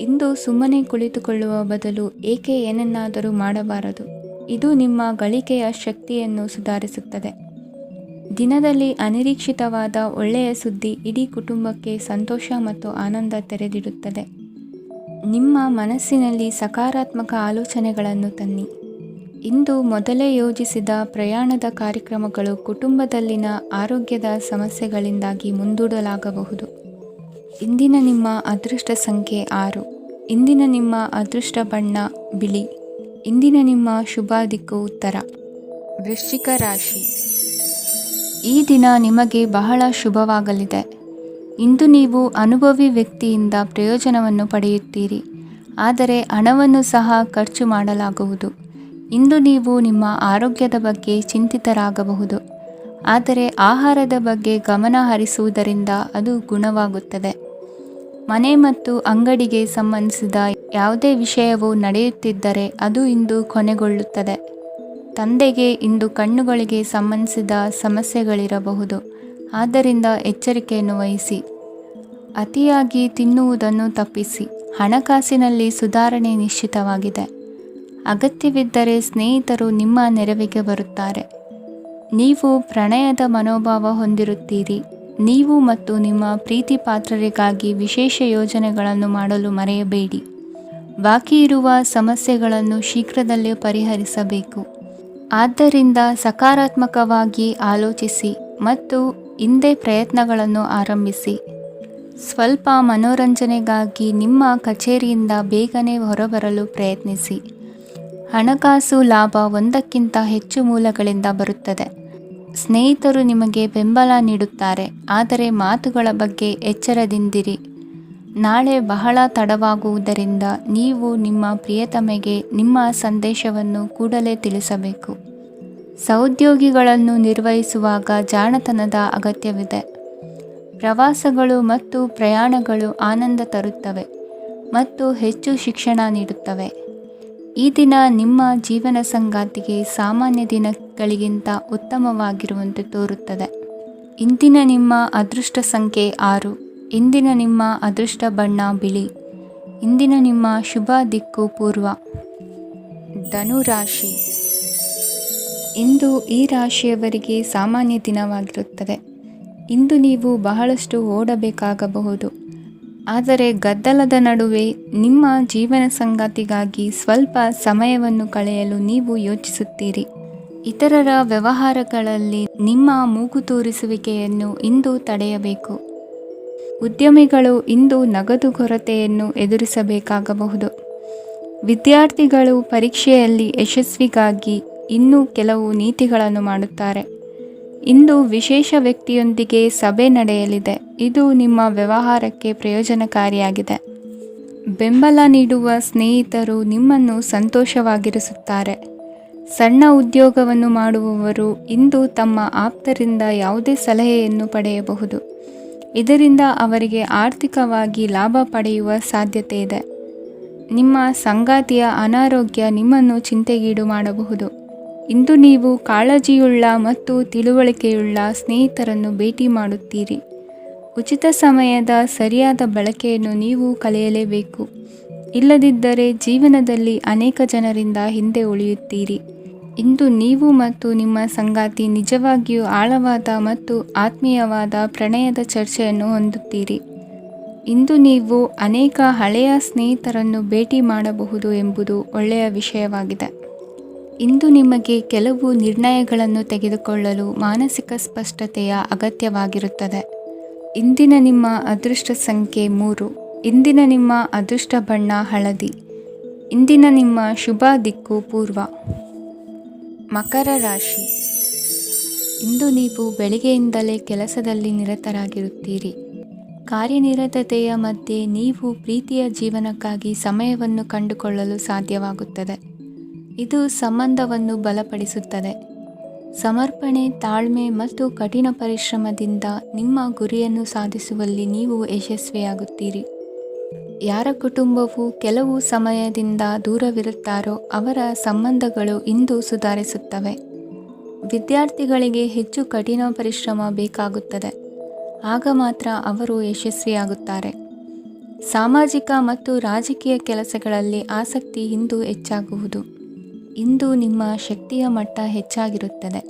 ಇಂದು ಸುಮ್ಮನೆ ಕುಳಿತುಕೊಳ್ಳುವ ಬದಲು ಏಕೆ ಏನನ್ನಾದರೂ ಮಾಡಬಾರದು. ಇದು ನಿಮ್ಮ ಗಳಿಕೆಯ ಶಕ್ತಿಯನ್ನು ಸುಧಾರಿಸುತ್ತದೆ. ದಿನದಲ್ಲಿ ಅನಿರೀಕ್ಷಿತವಾದ ಒಳ್ಳೆಯ ಸುದ್ದಿ ಇಡೀ ಕುಟುಂಬಕ್ಕೆ ಸಂತೋಷ ಮತ್ತು ಆನಂದ ತೆರೆದಿಡುತ್ತದೆ. ನಿಮ್ಮ ಮನಸ್ಸಿನಲ್ಲಿ ಸಕಾರಾತ್ಮಕ ಆಲೋಚನೆಗಳನ್ನು ತನ್ನಿ. ಇಂದು ಮೊದಲೇ ಯೋಜಿಸಿದ ಪ್ರಯಾಣದ ಕಾರ್ಯಕ್ರಮಗಳು ಕುಟುಂಬದಲ್ಲಿನ ಆರೋಗ್ಯದ ಸಮಸ್ಯೆಗಳಿಂದಾಗಿ ಮುಂದೂಡಲಾಗಬಹುದು. ಇಂದಿನ ನಿಮ್ಮ ಅದೃಷ್ಟ ಸಂಖ್ಯೆ 6. ಇಂದಿನ ನಿಮ್ಮ ಅದೃಷ್ಟ ಬಣ್ಣ ಬಿಳಿ. ಇಂದಿನ ನಿಮ್ಮ ಶುಭ ದಿಕ್ಕು ಉತ್ತರ. ವೃಶ್ಚಿಕ ರಾಶಿ. ಈ ದಿನ ನಿಮಗೆ ಬಹಳ ಶುಭವಾಗಲಿದೆ. ಇಂದು ನೀವು ಅನುಭವಿ ವ್ಯಕ್ತಿಯಿಂದ ಪ್ರಯೋಜನವನ್ನು ಪಡೆಯುತ್ತೀರಿ, ಆದರೆ ಹಣವನ್ನು ಸಹ ಖರ್ಚು ಮಾಡಲಾಗುವುದು. ಇಂದು ನೀವು ನಿಮ್ಮ ಆರೋಗ್ಯದ ಬಗ್ಗೆ ಚಿಂತಿತರಾಗಬಹುದು. ಆದರೆ ಆಹಾರದ ಬಗ್ಗೆ ಗಮನ ಹರಿಸುವುದರಿಂದ ಅದು ಗುಣವಾಗುತ್ತದೆ. ಮನೆ ಮತ್ತು ಅಂಗಡಿಗೆ ಸಂಬಂಧಿಸಿದ ಯಾವುದೇ ವಿಷಯವು ನಡೆಯುತ್ತಿದ್ದರೆ ಅದು ಇಂದು ಕೊನೆಗೊಳ್ಳುತ್ತದೆ. ತಂದೆಗೆ ಇಂದು ಕಣ್ಣುಗಳಿಗೆ ಸಂಬಂಧಿಸಿದ ಸಮಸ್ಯೆಗಳಿರಬಹುದು, ಆದ್ದರಿಂದ ಎಚ್ಚರಿಕೆಯನ್ನು ವಹಿಸಿ. ಅತಿಯಾಗಿ ತಿನ್ನುವುದನ್ನು ತಪ್ಪಿಸಿ. ಹಣಕಾಸಿನಲ್ಲಿ ಸುಧಾರಣೆ ನಿಶ್ಚಿತವಾಗಿದೆ. ಅಗತ್ಯವಿದ್ದರೆ ಸ್ನೇಹಿತರು ನಿಮ್ಮ ನೆರವಿಗೆ ಬರುತ್ತಾರೆ. ನೀವು ಪ್ರಣಯದ ಮನೋಭಾವ ಹೊಂದಿರುತ್ತೀರಿ. ನೀವು ಮತ್ತು ನಿಮ್ಮ ಪ್ರೀತಿ ಪಾತ್ರರಿಗಾಗಿ ವಿಶೇಷ ಯೋಜನೆಗಳನ್ನು ಮಾಡಲು ಮರೆಯಬೇಡಿ. ಬಾಕಿ ಇರುವ ಸಮಸ್ಯೆಗಳನ್ನು ಶೀಘ್ರದಲ್ಲೇ ಪರಿಹರಿಸಬೇಕು. ಆದ್ದರಿಂದ ಸಕಾರಾತ್ಮಕವಾಗಿ ಆಲೋಚಿಸಿ ಮತ್ತು ಇಂದೇ ಪ್ರಯತ್ನಗಳನ್ನು ಆರಂಭಿಸಿ. ಸ್ವಲ್ಪ ಮನೋರಂಜನೆಗಾಗಿ ನಿಮ್ಮ ಕಚೇರಿಯಿಂದ ಬೇಗನೆ ಹೊರಬರಲು ಪ್ರಯತ್ನಿಸಿ. ಹಣಕಾಸು ಲಾಭ ಒಂದಕ್ಕಿಂತ ಹೆಚ್ಚು ಮೂಲಗಳಿಂದ ಬರುತ್ತದೆ. ಸ್ನೇಹಿತರು ನಿಮಗೆ ಬೆಂಬಲ ನೀಡುತ್ತಾರೆ, ಆದರೆ ಮಾತುಗಳ ಬಗ್ಗೆ ಎಚ್ಚರದಿಂದಿರಿ. ನಾಳೆ ಬಹಳ ತಡವಾಗುವುದರಿಂದ ನೀವು ನಿಮ್ಮ ಪ್ರಿಯತಮೆಗೆ ನಿಮ್ಮ ಸಂದೇಶವನ್ನು ಕೂಡಲೇ ತಿಳಿಸಬೇಕು. ಸಹೋದ್ಯೋಗಿಗಳನ್ನು ನಿರ್ವಹಿಸುವಾಗ ಜಾಣತನದ ಅಗತ್ಯವಿದೆ. ಪ್ರವಾಸಗಳು ಮತ್ತು ಪ್ರಯಾಣಗಳು ಆನಂದ ತರುತ್ತವೆ ಮತ್ತು ಹೆಚ್ಚು ಶಿಕ್ಷಣ ನೀಡುತ್ತವೆ. ಈ ದಿನ ನಿಮ್ಮ ಜೀವನ ಸಂಗಾತಿಗೆ ಸಾಮಾನ್ಯ ದಿನಗಳಿಗಿಂತ ಉತ್ತಮವಾಗಿರುವಂತೆ ತೋರುತ್ತದೆ. ಇಂದಿನ ನಿಮ್ಮ ಅದೃಷ್ಟ ಸಂಖ್ಯೆ 6. ಇಂದಿನ ನಿಮ್ಮ ಅದೃಷ್ಟ ಬಣ್ಣ ಬಿಳಿ. ಇಂದಿನ ನಿಮ್ಮ ಶುಭ ದಿಕ್ಕು ಪೂರ್ವ. ಧನುರಾಶಿ. ಇಂದು ಈ ರಾಶಿಯವರಿಗೆ ಸಾಮಾನ್ಯ ದಿನವಾಗಿರುತ್ತದೆ. ಇಂದು ನೀವು ಬಹಳಷ್ಟು ಓಡಬೇಕಾಗಬಹುದು, ಆದರೆ ಗದ್ದಲದ ನಡುವೆ ನಿಮ್ಮ ಜೀವನ ಸಂಗಾತಿಗಾಗಿ ಸ್ವಲ್ಪ ಸಮಯವನ್ನು ಕಳೆಯಲು ನೀವು ಯೋಚಿಸುತ್ತೀರಿ. ಇತರರ ವ್ಯವಹಾರಗಳಲ್ಲಿ ನಿಮ್ಮ ಮೂಗು ತೂರಿಸುವಿಕೆಯನ್ನು ಇಂದು ತಡೆಯಬೇಕು. ಉದ್ಯಮಿಗಳು ಇಂದು ನಗದು ಕೊರತೆಯನ್ನು ಎದುರಿಸಬೇಕಾಗಬಹುದು. ವಿದ್ಯಾರ್ಥಿಗಳು ಪರೀಕ್ಷೆಯಲ್ಲಿ ಯಶಸ್ವಿಗಾಗಿ ಇನ್ನೂ ಕೆಲವು ನೀತಿಗಳನ್ನು ಮಾಡುತ್ತಾರೆ. ಇಂದು ವಿಶೇಷ ವ್ಯಕ್ತಿಯೊಂದಿಗೆ ಸಭೆ ನಡೆಯಲಿದೆ. ಇದು ನಿಮ್ಮ ವ್ಯವಹಾರಕ್ಕೆ ಪ್ರಯೋಜನಕಾರಿಯಾಗಿದೆ. ಬೆಂಬಲ ನೀಡುವ ಸ್ನೇಹಿತರು ನಿಮ್ಮನ್ನು ಸಂತೋಷವಾಗಿರಿಸುತ್ತಾರೆ. ಸಣ್ಣ ಉದ್ಯೋಗವನ್ನು ಮಾಡುವವರು ಇಂದು ತಮ್ಮ ಆಪ್ತರಿಂದ ಯಾವುದೇ ಸಲಹೆಯನ್ನು ಪಡೆಯಬಹುದು. ಇದರಿಂದ ಅವರಿಗೆ ಆರ್ಥಿಕವಾಗಿ ಲಾಭ ಪಡೆಯುವ ಸಾಧ್ಯತೆ ಇದೆ. ನಿಮ್ಮ ಸಂಗಾತಿಯ ಅನಾರೋಗ್ಯ ನಿಮ್ಮನ್ನು ಚಿಂತೆಗೀಡು ಮಾಡಬಹುದು. ಇಂದು ನೀವು ಕಾಳಜಿಯುಳ್ಳ ಮತ್ತು ತಿಳುವಳಿಕೆಯುಳ್ಳ ಸ್ನೇಹಿತರನ್ನು ಭೇಟಿ ಮಾಡುತ್ತೀರಿ. ಉಚಿತ ಸಮಯದ ಸರಿಯಾದ ಬಳಕೆಯನ್ನು ನೀವು ಕಲಿಯಲೇಬೇಕು. ಇಲ್ಲದಿದ್ದರೆ ಜೀವನದಲ್ಲಿ ಅನೇಕ ಜನರಿಂದ ಹಿಂದೆ ಉಳಿಯುತ್ತೀರಿ. ಇಂದು ನೀವು ಮತ್ತು ನಿಮ್ಮ ಸಂಗಾತಿ ನಿಜವಾಗಿಯೂ ಆಳವಾದ ಮತ್ತು ಆತ್ಮೀಯವಾದ ಪ್ರಣಯದ ಚರ್ಚೆಯನ್ನು ಹೊಂದುತ್ತೀರಿ. ಇಂದು ನೀವು ಅನೇಕ ಹಳೆಯ ಸ್ನೇಹಿತರನ್ನು ಭೇಟಿ ಮಾಡಬಹುದು ಎಂಬುದು ಒಳ್ಳೆಯ ವಿಷಯವಾಗಿದೆ. ಇಂದು ನಿಮಗೆ ಕೆಲವು ನಿರ್ಣಯಗಳನ್ನು ತೆಗೆದುಕೊಳ್ಳಲು ಮಾನಸಿಕ ಸ್ಪಷ್ಟತೆಯ ಅಗತ್ಯವಾಗಿರುತ್ತದೆ. ಇಂದಿನ ನಿಮ್ಮ ಅದೃಷ್ಟ ಸಂಖ್ಯೆ 3. ಇಂದಿನ ನಿಮ್ಮ ಅದೃಷ್ಟ ಬಣ್ಣ ಹಳದಿ. ಇಂದಿನ ನಿಮ್ಮ ಶುಭ ದಿಕ್ಕು ಪೂರ್ವ. ಮಕರ ರಾಶಿ. ಇಂದು ನೀವು ಬೆಳಿಗ್ಗೆಯಿಂದಲೇ ಕೆಲಸದಲ್ಲಿ ನಿರತರಾಗಿರುತ್ತೀರಿ. ಕಾರ್ಯನಿರತತೆಯ ಮಧ್ಯೆ ನೀವು ಪ್ರೀತಿಯ ಜೀವನಕ್ಕಾಗಿ ಸಮಯವನ್ನು ಕಂಡುಕೊಳ್ಳಲು ಸಾಧ್ಯವಾಗುತ್ತದೆ. ಇದು ಸಂಬಂಧವನ್ನು ಬಲಪಡಿಸುತ್ತದೆ. ಸಮರ್ಪಣೆ, ತಾಳ್ಮೆ ಮತ್ತು ಕಠಿಣ ಪರಿಶ್ರಮದಿಂದ ನಿಮ್ಮ ಗುರಿಯನ್ನು ಸಾಧಿಸುವಲ್ಲಿ ನೀವು ಯಶಸ್ವಿಯಾಗುತ್ತೀರಿ. ಯಾರ ಕುಟುಂಬವು ಕೆಲವು ಸಮಯದಿಂದ ದೂರವಿರುತ್ತಾರೋ ಅವರ ಸಂಬಂಧಗಳು ಇಂದು ಸುಧಾರಿಸುತ್ತವೆ. ವಿದ್ಯಾರ್ಥಿಗಳಿಗೆ ಹೆಚ್ಚು ಕಠಿಣ ಪರಿಶ್ರಮ ಬೇಕಾಗುತ್ತದೆ. ಆಗ ಮಾತ್ರ ಅವರು ಯಶಸ್ವಿಯಾಗುತ್ತಾರೆ. ಸಾಮಾಜಿಕ ಮತ್ತು ರಾಜಕೀಯ ಕೆಲಸಗಳಲ್ಲಿ ಆಸಕ್ತಿ ಇಂದು ಹೆಚ್ಚಾಗುವುದು. ಇಂದು ನಿಮ್ಮ ಶಕ್ತಿಯ ಮಟ್ಟ ಹೆಚ್ಚಾಗಿರುತ್ತದೆ.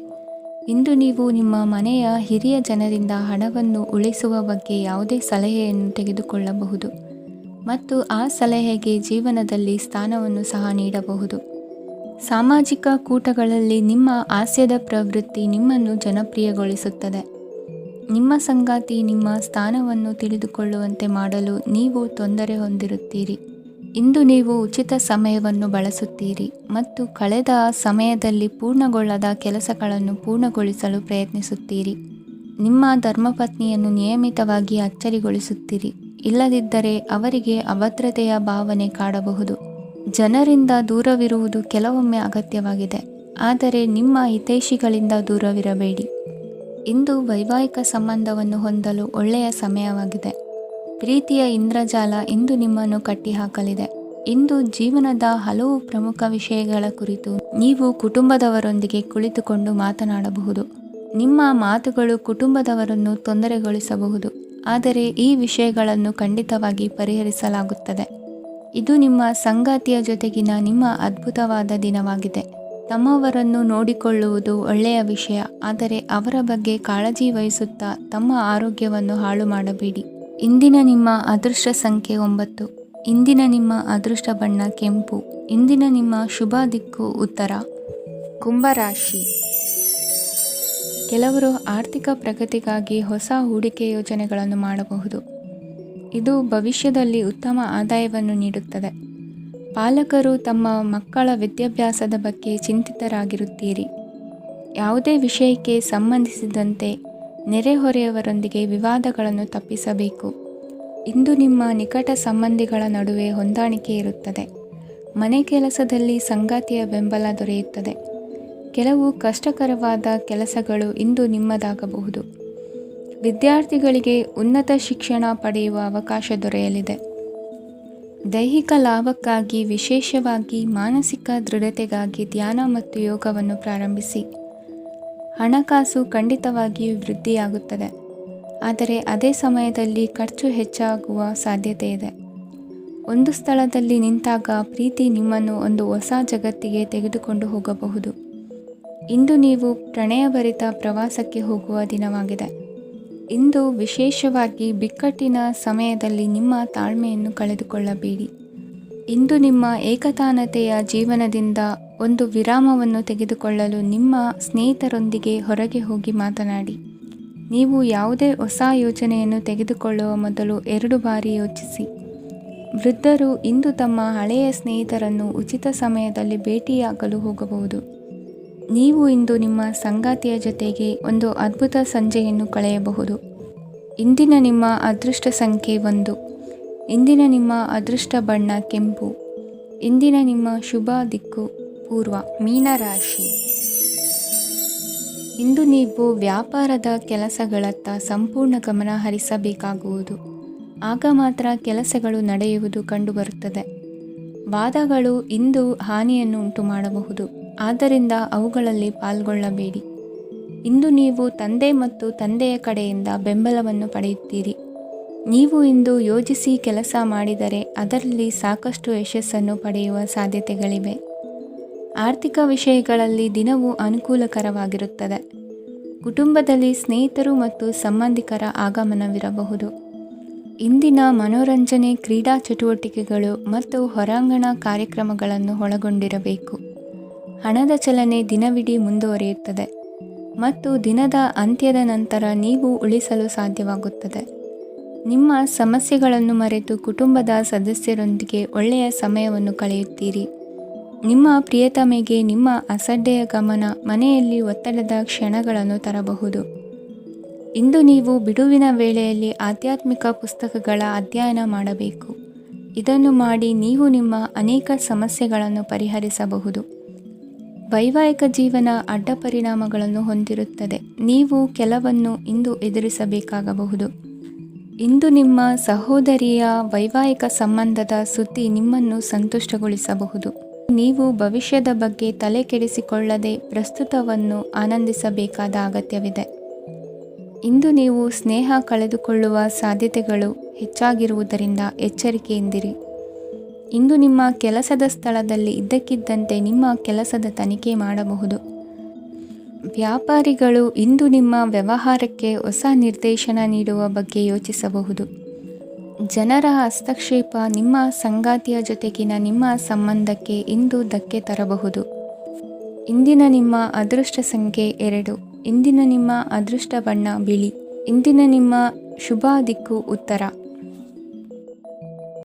ಇಂದು ನೀವು ನಿಮ್ಮ ಮನೆಯ ಹಿರಿಯ ಜನರಿಂದ ಹಣವನ್ನು ಉಳಿಸುವ ಬಗ್ಗೆ ಯಾವುದೇ ಸಲಹೆಯನ್ನು ತೆಗೆದುಕೊಳ್ಳಬಹುದು ಮತ್ತು ಆ ಸಲಹೆಗೆ ಜೀವನದಲ್ಲಿ ಸ್ಥಾನವನ್ನು ಸಹ ನೀಡಬಹುದು. ಸಾಮಾಜಿಕ ಕೂಟಗಳಲ್ಲಿ ನಿಮ್ಮ ಹಾಸ್ಯದ ಪ್ರವೃತ್ತಿ ನಿಮ್ಮನ್ನು ಜನಪ್ರಿಯಗೊಳಿಸುತ್ತದೆ. ನಿಮ್ಮ ಸಂಗಾತಿ ನಿಮ್ಮ ಸ್ಥಾನವನ್ನು ತಿಳಿದುಕೊಳ್ಳುವಂತೆ ಮಾಡಲು ನೀವು ತೊಂದರೆ ಹೊಂದಿರುತ್ತೀರಿ. ಇಂದು ನೀವು ಉಚಿತ ಸಮಯವನ್ನು ಬಳಸುತ್ತೀರಿ ಮತ್ತು ಕಳೆದ ಸಮಯದಲ್ಲಿ ಪೂರ್ಣಗೊಳ್ಳದ ಕೆಲಸಗಳನ್ನು ಪೂರ್ಣಗೊಳಿಸಲು ಪ್ರಯತ್ನಿಸುತ್ತೀರಿ. ನಿಮ್ಮ ಧರ್ಮಪತ್ನಿಯನ್ನು ನಿಯಮಿತವಾಗಿ ಅಚ್ಚರಿಗೊಳಿಸುತ್ತೀರಿ. ಇಲ್ಲದಿದ್ದರೆ ಅವರಿಗೆ ಅಭದ್ರತೆಯ ಭಾವನೆ ಕಾಡಬಹುದು. ಜನರಿಂದ ದೂರವಿರುವುದು ಕೆಲವೊಮ್ಮೆ ಅಗತ್ಯವಾಗಿದೆ, ಆದರೆ ನಿಮ್ಮ ಹಿತೈಷಿಗಳಿಂದ ದೂರವಿರಬೇಡಿ. ಇಂದು ವೈವಾಹಿಕ ಸಂಬಂಧವನ್ನು ಹೊಂದಲು ಒಳ್ಳೆಯ ಸಮಯವಾಗಿದೆ. ಪ್ರೀತಿಯ ಇಂದ್ರಜಾಲ ಇಂದು ನಿಮ್ಮನ್ನು ಕಟ್ಟಿಹಾಕಲಿದೆ. ಇಂದು ಜೀವನದ ಹಲವು ಪ್ರಮುಖ ವಿಷಯಗಳ ಕುರಿತು ನೀವು ಕುಟುಂಬದವರೊಂದಿಗೆ ಕುಳಿತುಕೊಂಡು ಮಾತನಾಡಬಹುದು. ನಿಮ್ಮ ಮಾತುಗಳು ಕುಟುಂಬದವರನ್ನು ತೊಂದರೆಗೊಳಿಸಬಹುದು, ಆದರೆ ಈ ವಿಷಯಗಳನ್ನು ಖಂಡಿತವಾಗಿ ಪರಿಹರಿಸಲಾಗುತ್ತದೆ. ಇದು ನಿಮ್ಮ ಸಂಗಾತಿಯ ಜೊತೆಗಿನ ನಿಮ್ಮ ಅದ್ಭುತವಾದ ದಿನವಾಗಿದೆ. ತಮ್ಮವರನ್ನು ನೋಡಿಕೊಳ್ಳುವುದು ಒಳ್ಳೆಯ ವಿಷಯ, ಆದರೆ ಅವರ ಬಗ್ಗೆ ಕಾಳಜಿ ವಹಿಸುತ್ತಾ ತಮ್ಮ ಆರೋಗ್ಯವನ್ನು ಹಾಳು ಮಾಡಬೇಡಿ. ಇಂದಿನ ನಿಮ್ಮ ಅದೃಷ್ಟ ಸಂಖ್ಯೆ 9. ಇಂದಿನ ನಿಮ್ಮ ಅದೃಷ್ಟ ಬಣ್ಣ ಕೆಂಪು. ಇಂದಿನ ನಿಮ್ಮ ಶುಭ ದಿಕ್ಕು ಉತ್ತರ. ಕುಂಭರಾಶಿ. ಕೆಲವರು ಆರ್ಥಿಕ ಪ್ರಗತಿಗಾಗಿ ಹೊಸ ಹೂಡಿಕೆ ಯೋಜನೆಗಳನ್ನು ಮಾಡಬಹುದು. ಇದು ಭವಿಷ್ಯದಲ್ಲಿ ಉತ್ತಮ ಆದಾಯವನ್ನು ನೀಡುತ್ತದೆ. ಪಾಲಕರು ತಮ್ಮ ಮಕ್ಕಳ ವಿದ್ಯಾಭ್ಯಾಸದ ಬಗ್ಗೆ ಚಿಂತಿತರಾಗಿರುತ್ತೀರಿ. ಯಾವುದೇ ವಿಷಯಕ್ಕೆ ಸಂಬಂಧಿಸಿದಂತೆ ನೆರೆಹೊರೆಯವರೊಂದಿಗೆ ವಿವಾದಗಳನ್ನು ತಪ್ಪಿಸಬೇಕು. ಇಂದು ನಿಮ್ಮ ನಿಕಟ ಸಂಬಂಧಿಗಳ ನಡುವೆ ಹೊಂದಾಣಿಕೆ ಇರುತ್ತದೆ. ಮನೆ ಕೆಲಸದಲ್ಲಿ ಸಂಗಾತಿಯ ಬೆಂಬಲ ದೊರೆಯುತ್ತದೆ. ಕೆಲವು ಕಷ್ಟಕರವಾದ ಕೆಲಸಗಳು ಇಂದು ನಿಮ್ಮದಾಗಬಹುದು. ವಿದ್ಯಾರ್ಥಿಗಳಿಗೆ ಉನ್ನತ ಶಿಕ್ಷಣ ಪಡೆಯುವ ಅವಕಾಶ ದೊರೆಯಲಿದೆ. ದೈಹಿಕ ಲಾಭಕ್ಕಾಗಿ, ವಿಶೇಷವಾಗಿ ಮಾನಸಿಕ ದೃಢತೆಗಾಗಿ ಧ್ಯಾನ ಮತ್ತು ಯೋಗವನ್ನು ಪ್ರಾರಂಭಿಸಿ. ಹಣಕಾಸು ಖಂಡಿತವಾಗಿಯೂ ವೃದ್ಧಿಯಾಗುತ್ತದೆ, ಆದರೆ ಅದೇ ಸಮಯದಲ್ಲಿ ಖರ್ಚು ಹೆಚ್ಚಾಗುವ ಸಾಧ್ಯತೆ ಇದೆ. ಒಂದು ಸ್ಥಳದಲ್ಲಿ ನಿಂತಾಗ ಪ್ರೀತಿ ನಿಮ್ಮನ್ನು ಒಂದು ಹೊಸ ಜಗತ್ತಿಗೆ ತೆಗೆದುಕೊಂಡು ಹೋಗಬಹುದು. ಇಂದು ನೀವು ಪ್ರಣಯಭರಿತ ಪ್ರವಾಸಕ್ಕೆ ಹೋಗುವ ದಿನವಾಗಿದೆ. ಇಂದು ವಿಶೇಷವಾಗಿ ಬಿಕ್ಕಟ್ಟಿನ ಸಮಯದಲ್ಲಿ ನಿಮ್ಮ ತಾಳ್ಮೆಯನ್ನು ಕಳೆದುಕೊಳ್ಳಬೇಡಿ. ಇಂದು ನಿಮ್ಮ ಏಕತಾನತೆಯ ಜೀವನದಿಂದ ಒಂದು ವಿರಾಮವನ್ನು ತೆಗೆದುಕೊಳ್ಳಲು ನಿಮ್ಮ ಸ್ನೇಹಿತರೊಂದಿಗೆ ಹೊರಗೆ ಹೋಗಿ ಮಾತನಾಡಿ. ನೀವು ಯಾವುದೇ ಹೊಸ ಯೋಜನೆಯನ್ನು ತೆಗೆದುಕೊಳ್ಳುವ ಮೊದಲು 2 ಬಾರಿ ಯೋಚಿಸಿ. ವೃದ್ಧರು ಇಂದು ತಮ್ಮ ಹಳೆಯ ಸ್ನೇಹಿತರನ್ನು ಉಚಿತ ಸಮಯದಲ್ಲಿ ಭೇಟಿಯಾಗಲು ಹೋಗಬಹುದು. ನೀವು ಇಂದು ನಿಮ್ಮ ಸಂಗಾತಿಯ ಜೊತೆಗೆ ಒಂದು ಅದ್ಭುತ ಸಂಜೆಯನ್ನು ಕಳೆಯಬಹುದು. ಇಂದಿನ ನಿಮ್ಮ ಅದೃಷ್ಟ ಸಂಖ್ಯೆ 1. ಇಂದಿನ ನಿಮ್ಮ ಅದೃಷ್ಟ ಬಣ್ಣ ಕೆಂಪು. ಇಂದಿನ ನಿಮ್ಮ ಶುಭ ದಿಕ್ಕು ಪೂರ್ವ. ಮೀನರಾಶಿ. ಇಂದು ನೀವು ವ್ಯಾಪಾರದ ಕೆಲಸಗಳತ್ತ ಸಂಪೂರ್ಣ ಗಮನ ಹರಿಸಬೇಕಾಗುವುದು. ಆಗ ಮಾತ್ರ ಕೆಲಸಗಳು ನಡೆಯುವುದು ಕಂಡುಬರುತ್ತದೆ. ವಾದಗಳು ಇಂದು ಹಾನಿಯನ್ನು ಉಂಟು ಮಾಡಬಹುದು, ಆದ್ದರಿಂದ ಅವುಗಳಲ್ಲಿ ಪಾಲ್ಗೊಳ್ಳಬೇಡಿ. ಇಂದು ನೀವು ತಂದೆ ಮತ್ತು ತಂದೆಯ ಕಡೆಯಿಂದ ಬೆಂಬಲವನ್ನು ಪಡೆಯುತ್ತೀರಿ. ನೀವು ಇಂದು ಯೋಜಿಸಿ ಕೆಲಸ ಮಾಡಿದರೆ ಅದರಲ್ಲಿ ಸಾಕಷ್ಟು ಯಶಸ್ಸನ್ನು ಪಡೆಯುವ ಸಾಧ್ಯತೆಗಳಿವೆ. ಆರ್ಥಿಕ ವಿಷಯಗಳಲ್ಲಿ ದಿನವೂ ಅನುಕೂಲಕರವಾಗಿರುತ್ತದೆ. ಕುಟುಂಬದಲ್ಲಿ ಸ್ನೇಹಿತರು ಮತ್ತು ಸಂಬಂಧಿಕರ ಆಗಮನವಿರಬಹುದು. ಇಂದಿನ ಮನೋರಂಜನೆ ಕ್ರೀಡಾ ಚಟುವಟಿಕೆಗಳು ಮತ್ತು ಹೊರಾಂಗಣ ಕಾರ್ಯಕ್ರಮಗಳನ್ನು ಒಳಗೊಂಡಿರಬೇಕು. ಹಣದ ಚಲನೆ ದಿನವಿಡೀ ಮುಂದುವರಿಯುತ್ತದೆ ಮತ್ತು ದಿನದ ಅಂತ್ಯದ ನಂತರ ನೀವು ಉಳಿಸಲು ಸಾಧ್ಯವಾಗುತ್ತದೆ. ನಿಮ್ಮ ಸಮಸ್ಯೆಗಳನ್ನು ಮರೆತು ಕುಟುಂಬದ ಸದಸ್ಯರೊಂದಿಗೆ ಒಳ್ಳೆಯ ಸಮಯವನ್ನು ಕಳೆಯುತ್ತೀರಿ. ನಿಮ್ಮ ಪ್ರಿಯತಮೆಗೆ ನಿಮ್ಮ ಅಸಡ್ಡೆಯ ಗಮನ ಮನೆಯಲ್ಲಿ ಒತ್ತಡದ ಕ್ಷಣಗಳನ್ನು ತರಬಹುದು. ಇಂದು ನೀವು ಬಿಡುವಿನ ವೇಳೆಯಲ್ಲಿ ಆಧ್ಯಾತ್ಮಿಕ ಪುಸ್ತಕಗಳ ಅಧ್ಯಯನ ಮಾಡಬೇಕು. ಇದನ್ನು ಮಾಡಿ ನೀವು ನಿಮ್ಮ ಅನೇಕ ಸಮಸ್ಯೆಗಳನ್ನು ಪರಿಹರಿಸಬಹುದು. ವೈವಾಹಿಕ ಜೀವನ ಅಡ್ಡ ಪರಿಣಾಮಗಳನ್ನು ಹೊಂದಿರುತ್ತದೆ. ನೀವು ಕೆಲವನ್ನು ಇಂದು ಎದುರಿಸಬೇಕಾಗಬಹುದು. ಇಂದು ನಿಮ್ಮ ಸಹೋದರಿಯ ವೈವಾಹಿಕ ಸಂಬಂಧದ ಸುದ್ದಿ ನಿಮ್ಮನ್ನು ಸಂತುಷ್ಟಗೊಳಿಸಬಹುದು. ನೀವು ಭವಿಷ್ಯದ ಬಗ್ಗೆ ತಲೆ ಕೆಡಿಸಿಕೊಳ್ಳದೆ ಪ್ರಸ್ತುತವನ್ನು ಆನಂದಿಸಬೇಕಾದ ಅಗತ್ಯವಿದೆ. ಇಂದು ನೀವು ಸ್ನೇಹ ಕಳೆದುಕೊಳ್ಳುವ ಸಾಧ್ಯತೆಗಳು ಹೆಚ್ಚಾಗಿರುವುದರಿಂದ ಎಚ್ಚರಿಕೆಯಿಂದಿರಿ. ಇಂದು ನಿಮ್ಮ ಕೆಲಸದ ಸ್ಥಳದಲ್ಲಿ ಇದ್ದಕ್ಕಿದ್ದಂತೆ ನಿಮ್ಮ ಕೆಲಸದ ತನಿಖೆ ಮಾಡಬಹುದು. ವ್ಯಾಪಾರಿಗಳು ಇಂದು ನಿಮ್ಮ ವ್ಯವಹಾರಕ್ಕೆ ಹೊಸ ನಿರ್ದೇಶನ ನೀಡುವ ಬಗ್ಗೆ ಯೋಚಿಸಬಹುದು. ಜನರ ಹಸ್ತಕ್ಷೇಪ ನಿಮ್ಮ ಸಂಗಾತಿಯ ಜೊತೆಗಿನ ನಿಮ್ಮ ಸಂಬಂಧಕ್ಕೆ ಇಂದು ಧಕ್ಕೆ ತರಬಹುದು. ಇಂದಿನ ನಿಮ್ಮ ಅದೃಷ್ಟ ಸಂಖ್ಯೆ 2. ಇಂದಿನ ನಿಮ್ಮ ಅದೃಷ್ಟ ಬಣ್ಣ ಬಿಳಿ. ಇಂದಿನ ನಿಮ್ಮ ಶುಭ ದಿಕ್ಕು ಉತ್ತರ.